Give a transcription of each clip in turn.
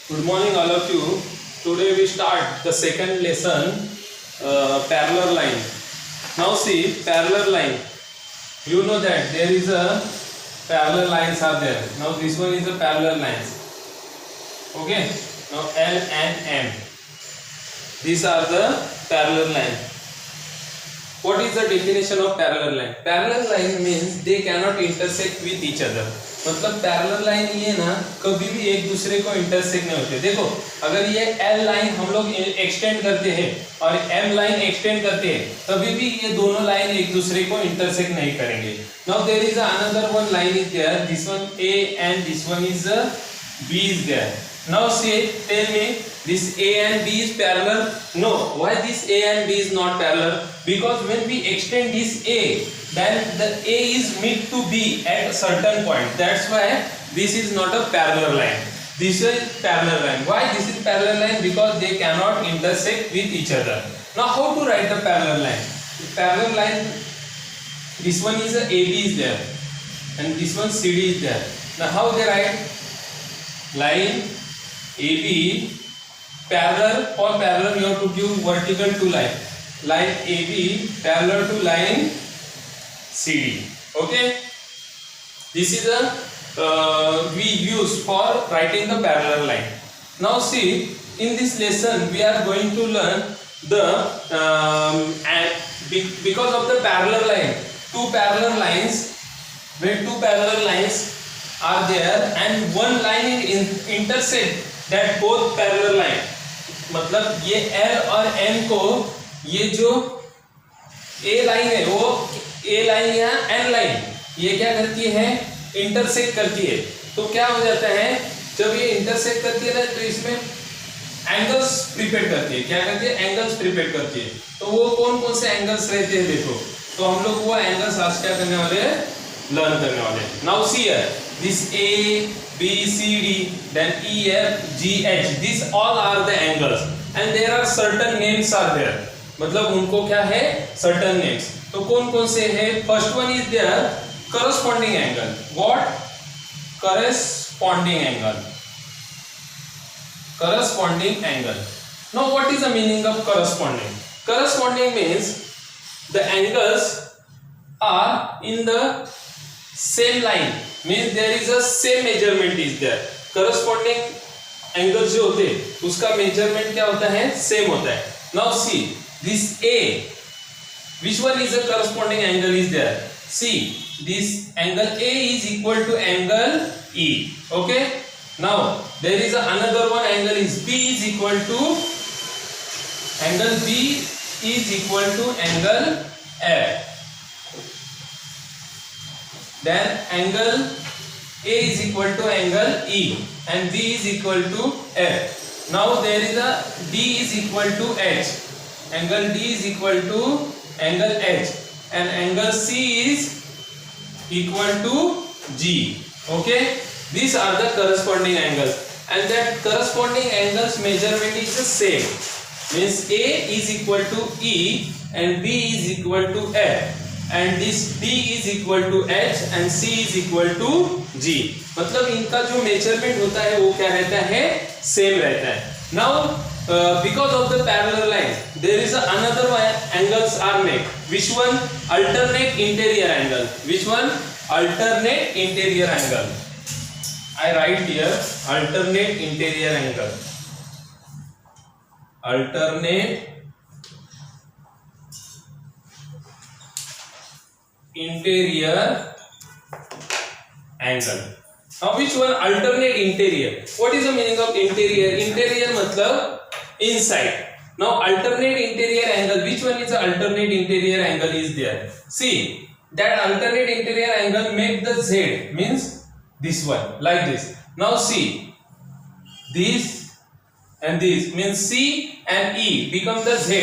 Good morning, all of you. Today we start the second lesson, parallel line. Now see, parallel line. You know that there is a parallel lines are there. Now this one is a parallel lines. Okay. Now L and M. These are the parallel lines. What is the definition of parallel line? Parallel line means they cannot intersect with each other. मतलब parallel line ये ना कभी भी एक दूसरे को intersect नहीं होते. देखो अगर ये L लाइन हम लोग एक्सटेंड करते हैं और M लाइन एक्सटेंड करते हैं तभी भी ये दोनों लाइन एक दूसरे को इंटरसेक्ट नहीं करेंगे. Now there is another one line is there, this one A and this one is B is there. Now say, tell me, this A and B is parallel? No. Why this A and B is not parallel? Because when we extend this A, then the A is meet to B at a certain point. That's why this is not a parallel line. This is parallel line. Why this is parallel line? Because they cannot intersect with each other. Now how to write the parallel line? The parallel line, this one is a AB is there and this one CD is there. Now how they write? Line AB parallel, for parallel you have to give vertical to line. Line AB parallel to line CD. Okay. This is a we use for writing the parallel line. Now see, in this lesson we are going to learn the because of the parallel line, two parallel lines, when two parallel lines are there and one line is intersect that both parallel line. मतलब ये L और M को ये जो A line है वो A line या N line ये क्या करती है, इंटरसेक्ट करती है. तो क्या हो जाता है, जब ये इंटरसेक्ट करती है ना तो इसमें एंगल्स प्रिपेयर करती है. क्या करती है, एंगल्स प्रिपेयर करती है. तो वो कौन कौन से एंगल्स रहते हैं देखो. तो हम लोग वो एंगल्स आज क्या करने वाले हैं, लर्न करने वाले हैं. Now see here, this A, B, C, D, then E, F, G, H. These all are the angles and there are certain names are there. मतलब उनको क्या है, certain names. तो कौन कौन से है? First one is there corresponding angle. What? Corresponding angle. Corresponding angle. Now what is the meaning of corresponding? Corresponding means the angles are in the same line. Means there is a same measurement is there. Corresponding angles जो होते हैं उसका measurement क्या होता है, same होता है. Now see this A, which one is the corresponding angle is there? See this angle A is equal to angle E. Okay. Now there is another one angle is B is equal to angle B is equal to angle F. Then angle A is equal to angle E and B is equal to F. Now there is a D is equal to H. Angle D is equal to angle H and angle C is equal to G. Okay. These are the corresponding angles and that corresponding angles measurement is the same. Means A is equal to E and B is equal to F. And this D is equal to H and C is equal to G. मतलब इनका जो measurement होता है वो क्या रहता है, same रहता है. Now because of the parallel line there is another angles are made. Which one? Alternate interior angle. Which one? Alternate interior angle. I write here alternate interior angle. Alternate interior angle. Now which one? Alternate interior. What is the meaning of interior? Interior मतलब inside. Now alternate interior angle, which one is the alternate interior angle is there? See that alternate interior angle make the Z, means this one like this. Now see this and this means C and E become the Z,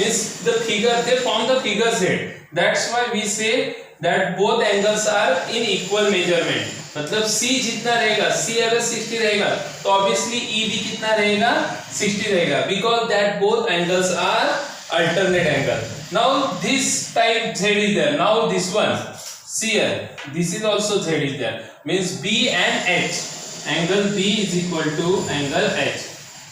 means the figure they form the figure Z. That's why we say that both angles are in equal measurement. मतलब C जितना रहेगा, C अगर 60 रहेगा तो obviously E भी कितना रहेगा, 60 रहेगा. Because that both angles are alternate angle. Now this type Z is there. Now this one, see here, this is also Z is there. Means B and H. angle B is equal to angle H.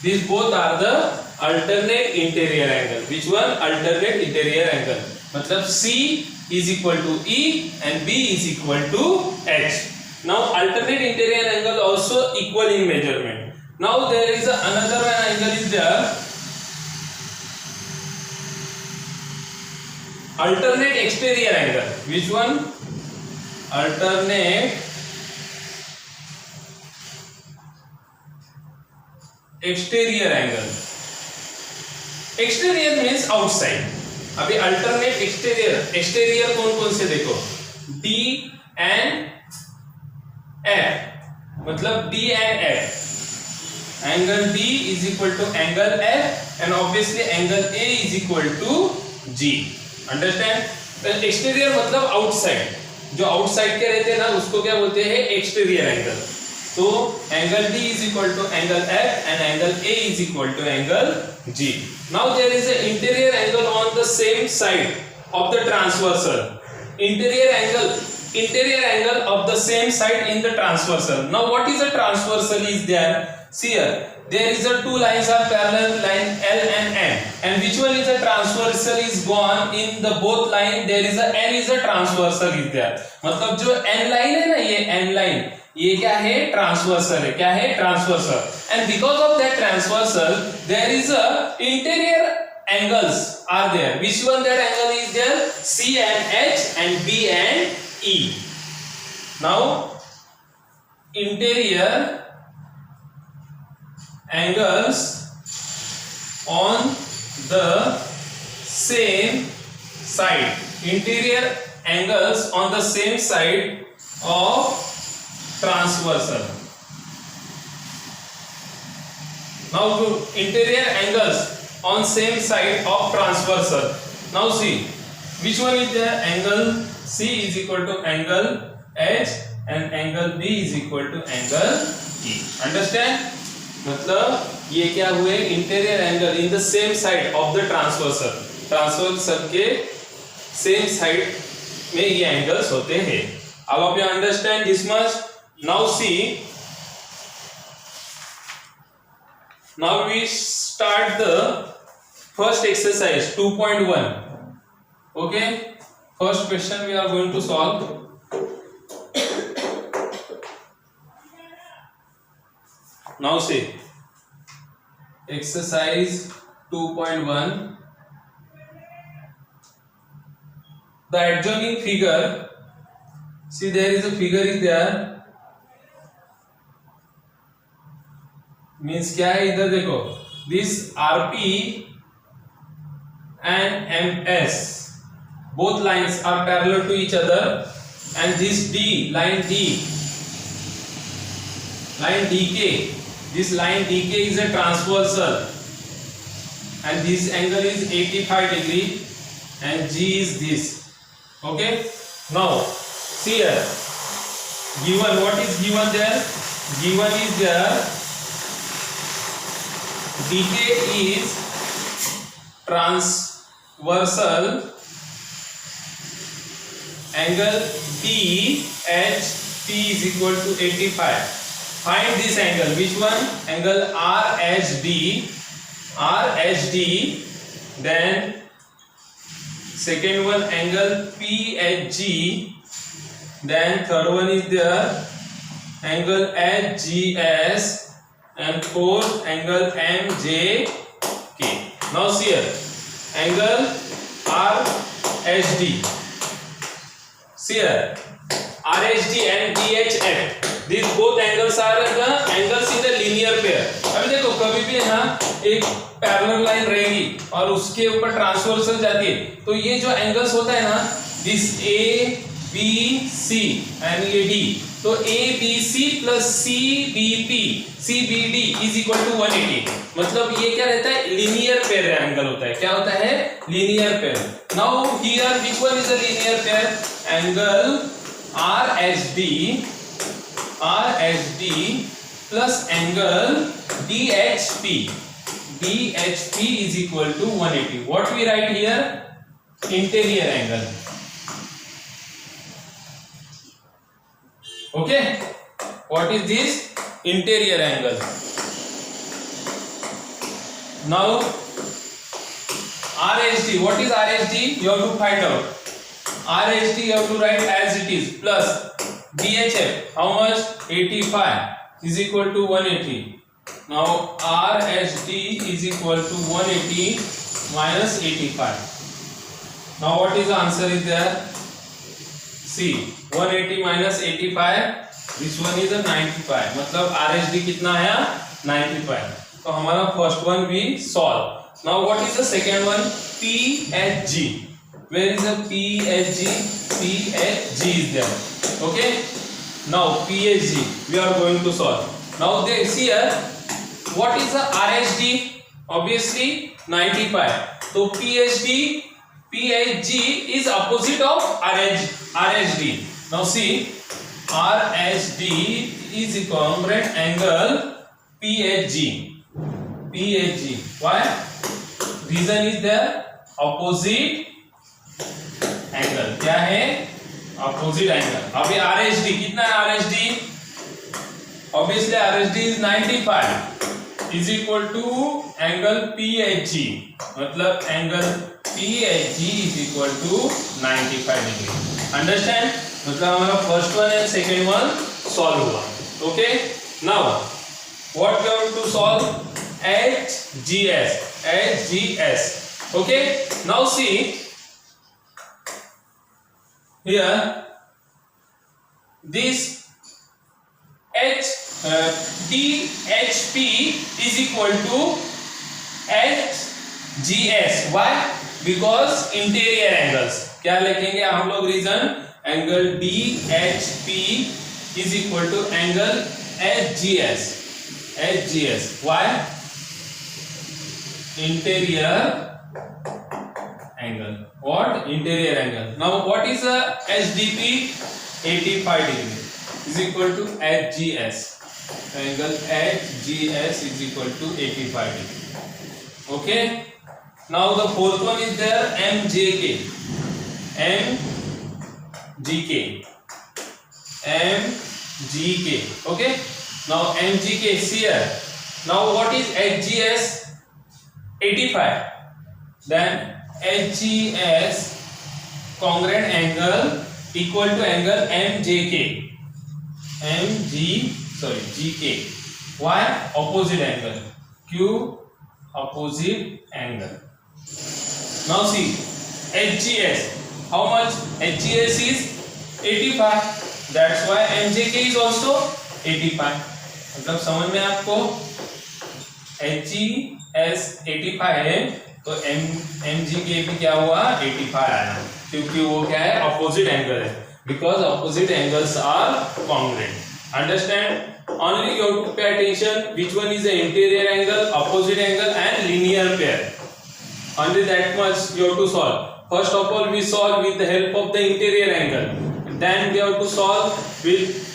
These both are the alternate interior angle. Which one? Alternate interior angle. मतलब C is equal to E and B is equal to H. Now alternate interior angle also equal in measurement. Now there is another one angle is there. Alternate exterior angle. Which one? Alternate exterior angle. Exterior means outside. अभी alternate exterior कौन से देखो, D and F, मतलब D and F. Angle D is equal to angle F and obviously angle A is equal to G. Understand? Exterior मतलब outside. जो outside के रहते हैं ना उसको क्या बोलते हैं? Exterior angle. तो angle D is equal to angle F and angle A is equal to angle G. Now there is an interior angle on the same side of the transversal. Interior angle of the same side in the transversal. Now what is a transversal is there? See here, there is a two lines are parallel, line L and N, and which one is a transversal is gone in the both line. There is a N is a transversal is there. मतलब जो N line है ना, ये N line, ये क्या है? Transversal है. क्या है? Transversal. And because of that transversal, there is a interior angles are there. Which one that angle is there? C and H and B and E. Now interior angles on the same side. Interior angles on the same side of transversal. Now to interior angles on same side of transversal. Now see which one is there? Angle C is equal to angle H and angle B is equal to angle E. Understand? मतलब ये क्या हुए? Interior angle in the same side of the transversal के same side में ये angles होते हैं. अब आप you understand this much. Now see, now we start the first exercise 2.1. Okay, first question we are going to solve. Now see exercise 2.1. The adjoining figure, see there is a figure is there, means क्या है? इधर देखो, this RP and MS both lines are parallel to each other and this D line DK, this line DK is a transversal and this angle is 85 degree and G is this. Okay, now see here, given what is given there? Given is there DK is transversal, angle DHP is equal to 85. Find this angle. Which one? Angle RHD. Then second one angle PHG. Then third one is there angle HGS and fourth angle MJK. Now see here, angle RHD. See here, RHD and DHF. These both angles are the angles in the linear pair. अभी देखो, कभी भी यहाँ एक parallel line रहेगी और उसके ऊपर ट्रांसवर्सल जाती है, तो ये जो एंगल्स होता है ना, दिस ABC and ये D, तो ABC plus CBD is equal to 180. मतलब ये क्या रहता है? लीनियर पेयर एंगल होता है. क्या होता है? Linear pair. Now here which one is a linear pair? Angle RHD plus angle DHP. DHP is equal to 180. What we write here? Interior angle. Okay. What is this? interior angle. Now RHD, what is RHD? You have to find out. RHD you have to write as it is plus BHF, how much? 85 is equal to 180. Now RHD is equal to 180 minus 85. Now what is the answer is there? See, 180 minus 85, this one is a 95. मतलब RHD कितना है? 95. तो हमारा first one we solve. Now what is the second one? PHG. Where is the PHG? PHG is there. Okay. Now PHG we are going to solve. Now they see here. What is the RHD? Obviously 95. So PHG is opposite of RHD. Now see, RHD is equivalent angle PHG. Why? Reason is there opposite angle. क्या है? Opposite angle. अभी RHD कितना है? RHD obviously RHD is 95 is equal to angle PHG. मतलब angle PHG is equal to 95 degree. Understand? मतलब हमारा first one and second one solve हुआ. Okay? Now what we have to solve? HGS. Okay? Now see here this DHP is equal to HGS. Why? Because interior angles. क्या लिखेंगे हम लोग reason? Angle DHP is equal to angle HGS. Why? Interior angle. What? Interior angle. Now what is the HDP? 85 degree is equal to HGS. Angle HGS is equal to 85 degree. Okay. Now the fourth one is there, MGK. Okay. Now MGK is here. Now what is HGS? 85. Then HGS congruent angle equal to angle MJK. GK. Why? Opposite angle. Q opposite angle. Now see HGS. How much? HGS is 85. That's why MJK is also 85. मतलब समझ में आपको HGS 85 है तो MGK भी क्या हुआ? 85 आया क्योंकि वो क्या है? Opposite angle है. Because opposite angles are congruent. Understand? Only you have to pay attention which one is the interior angle, opposite angle and linear pair. Only that much you have to solve. First of all we solve with the help of the interior angle. Then we have to solve with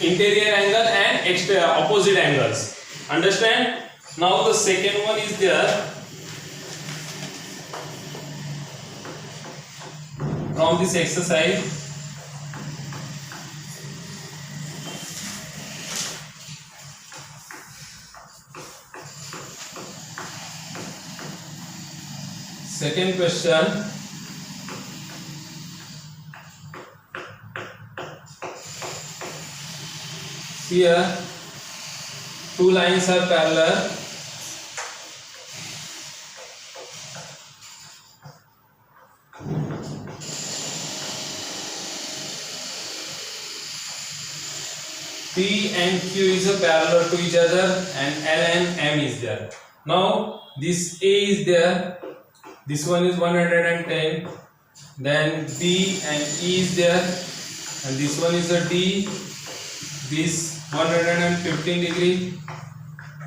interior angle and opposite angles. Understand? Now the second one is there. From this exercise, second question. Here, two lines are parallel. P and Q is a parallel to each other and L and M is there. Now this A is there. This one is 110. Then B and E is there. And this one is a D. This 115 degree.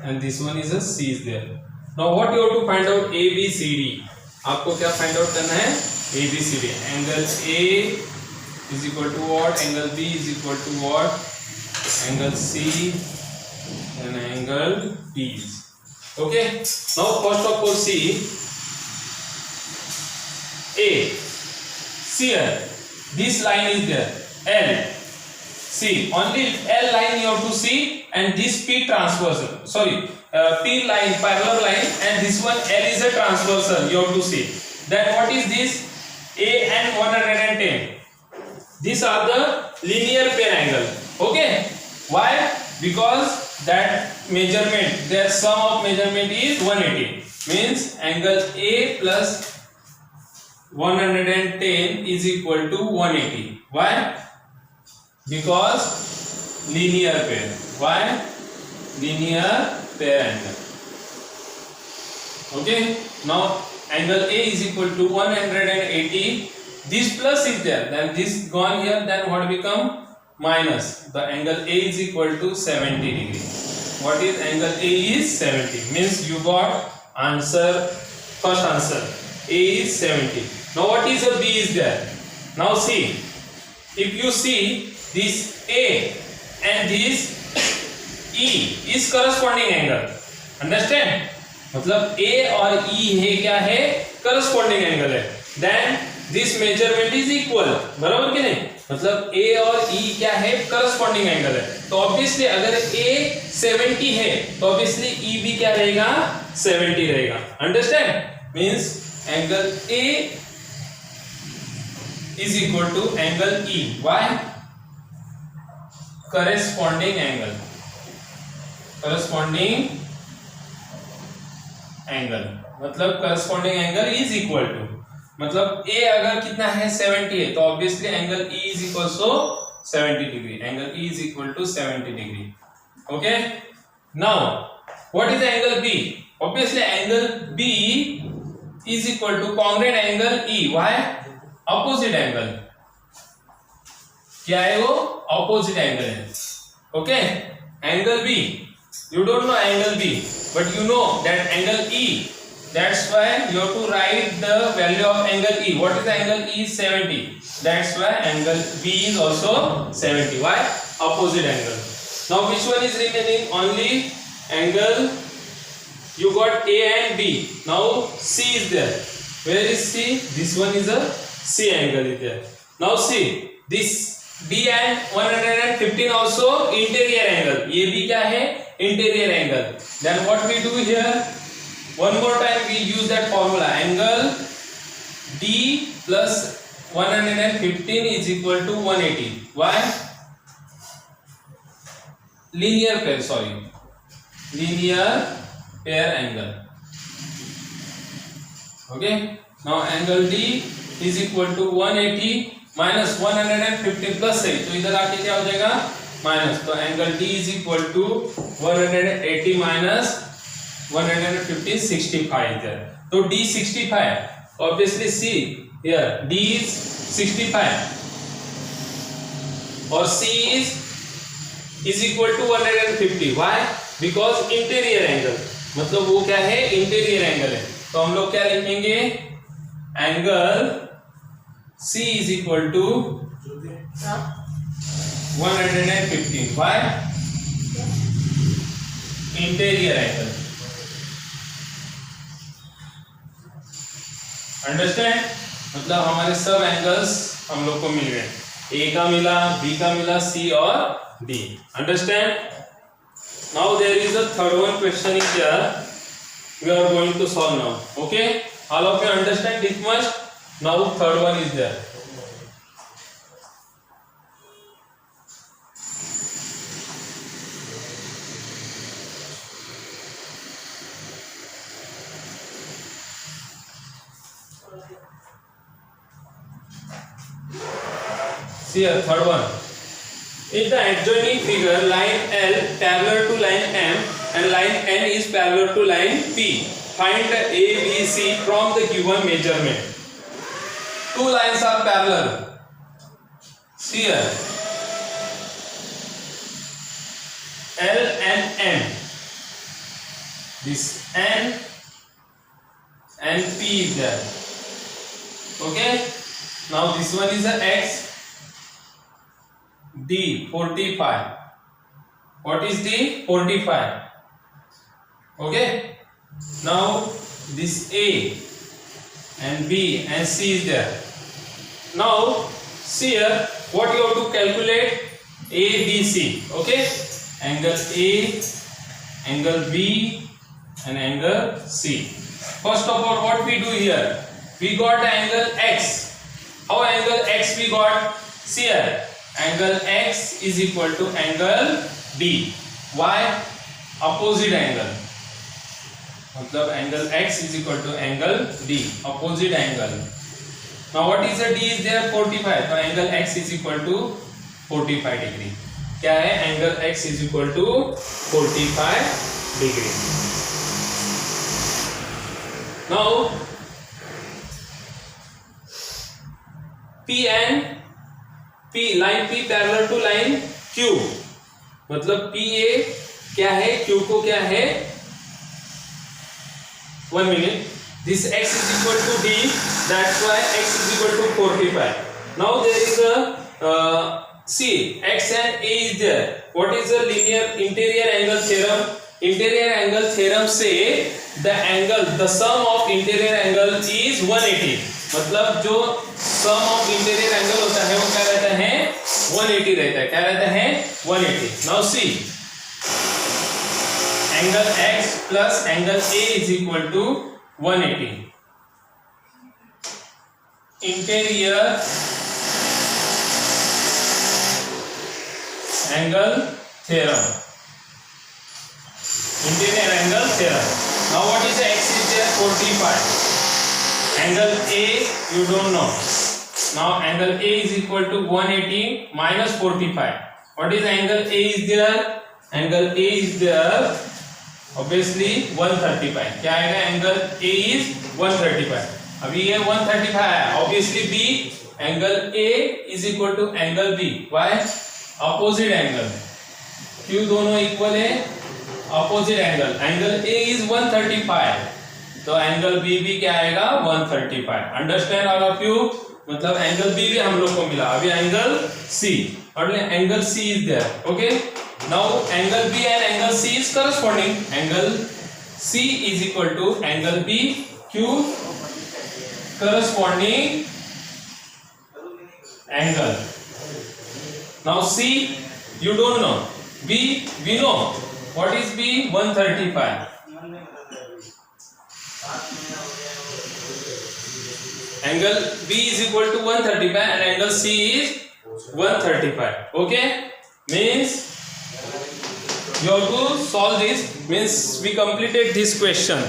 And this one is a C is there. Now what you have to find out? A, B, C, D. आपको क्या find out करना है? A, B, C, D. Angle A is equal to what? Angle B is equal to what? Angle C and angle D. Okay. Now first of all see A. See here. This line is there. L. see. Only L line you have to see, and this P transversal. Sorry, P line, parallel line, and this one L is a transversal. You have to see. Then what is this? A and 110. These are the linear pair angle. Okay. Why? Because that measurement, their sum of measurement is 180. Means angle A plus 110 is equal to 180. Why? Because linear pair. Why? Linear pair angle. Okay. Now angle A is equal to 180. This plus is there, then this gone here, then what become? Minus. The angle A is equal to 70 degree. What is angle A is 70. Means you got answer, first answer. A is 70. Now what is a B is there? Now see, if you see this A and this E is corresponding angle. Understand? मतलब A और E है क्या है? Corresponding angle है. Then this measurement is equal. बराबर कि नहीं? मतलब A और E क्या है? Corresponding angle है. तो obviously अगर A 70 है, तो obviously E भी क्या रहेगा? 70 रहेगा. Understand? Means angle A is equal to angle E. Why? Corresponding angle. Corresponding angle. मतलब corresponding angle is equal to. मतलब A अगर कितना है 70 है, तो obviously angle E is equal to 70 degree. Angle E is equal to 70 degree. Okay. Now what is the angle B? Obviously angle B is equal to congruent angle E. Why? Opposite angle. क्या है वो? Opposite angle है. Okay. Angle B. You don't know angle B, but you know that angle E. That's why you have to write the value of angle E. What is the angle E? 70. That's why angle B is also 70. Why? Opposite angle. Now which one is remaining? Only angle. You got A and B. Now C is there. Where is C? This one is a C angle is there. Now see this B and 115 also interior angle. ये भी क्या है? Interior angle. Then what we do here? One more time we use that formula. Angle D plus 115 is equal to 180. Why? Linear pair. Sorry. Linear pair angle. Okay. Now angle D is equal to 180 minus 115 plus 8. तो इधर आके क्या हो जाएगा? Minus. तो angle D is equal to 180 minus 115 65 there. So D 65. Obviously see here D is 65 or C is equal to 150. Why? Because interior angle. मतलब वो क्या है? Interior angle है. तो हम लोग क्या लिखेंगे? Angle C is equal to 115. Why? Interior angle. Understand? मतलब हमारे सब एंगल्स हम लोग को मिल गए. A का मिला, B का मिला, C और D. Understand? Now there is a third one question is here. We are going to solve now. Okay? All of you understand this much? Now third one is there. See here, third one. In the adjoining figure, line L parallel to line M and line N is parallel to line P. Find A, B, C from the given measurement. Two lines are parallel. See here. L and M. This N and P is there. Okay. Now this one is a X. D 45. What is D? 45. Okay. Now this A and B and C is there. Now see here what you have to calculate. ABC. Okay, angle A, angle B, and angle C. First of all, what we do here? We got angle X. How angle X we got? See here, angle X is equal to angle D. Why? Opposite angle. मतलब angle X is equal to angle D. Opposite angle. Now what is the D is there? 45. So angle X is equal to 45 degree. क्या है? Angle X is equal to 45 degree. Now P and P, line P parallel to line Q, मतलब PA क्या है, Q को क्या है? 1 minute. This X is equal to D, that's why X is equal to 45. Now there is a see, X and A is there. What is the linear interior angle theorem? Interior angle theorem say the angle, the sum of interior angle is 180. मतलब जो sum of interior angle होता है वो क्या रहता है? 180 रहता है. क्या रहता है? 180. Now see, angle X plus angle A is equal to 180. Interior angle theorem. Interior angle theorem. Now what is the X is there? 45. Angle A you don't know. Now angle A is equal to 180 minus 45. What is angle A is there? Angle A is there obviously 135. क्या आएगा? Angle A is 135. अभी ये 135 है. Obviously B, angle A is equal to angle B. Why? Opposite angle. क्यों दोनों equal है? Opposite angle. Angle A is 135. तो angle B भी क्या आएगा? 135. Understand all of you? मतलब angle B भी हम लोग को मिला. अभी angle C. और angle C is there. Okay? Now angle B and angle C is corresponding. Angle C is equal to angle B. Q corresponding angle. Now C you don't know. B we know. What is B? 135. Angle B is equal to 135 and angle C is 135. Okay? Means you have to solve this. Means we completed this question.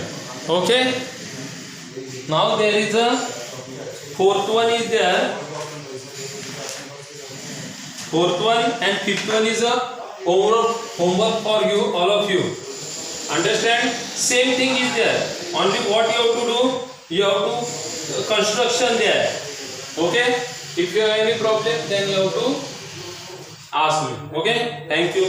Okay? Now there is a fourth one is there. Fourth one and fifth one is a homework for you, all of you. Understand? Same thing is there. Only what you have to do? You have to construction there. Okay? If you have any problem, then you have to ask me. Okay? Thank you.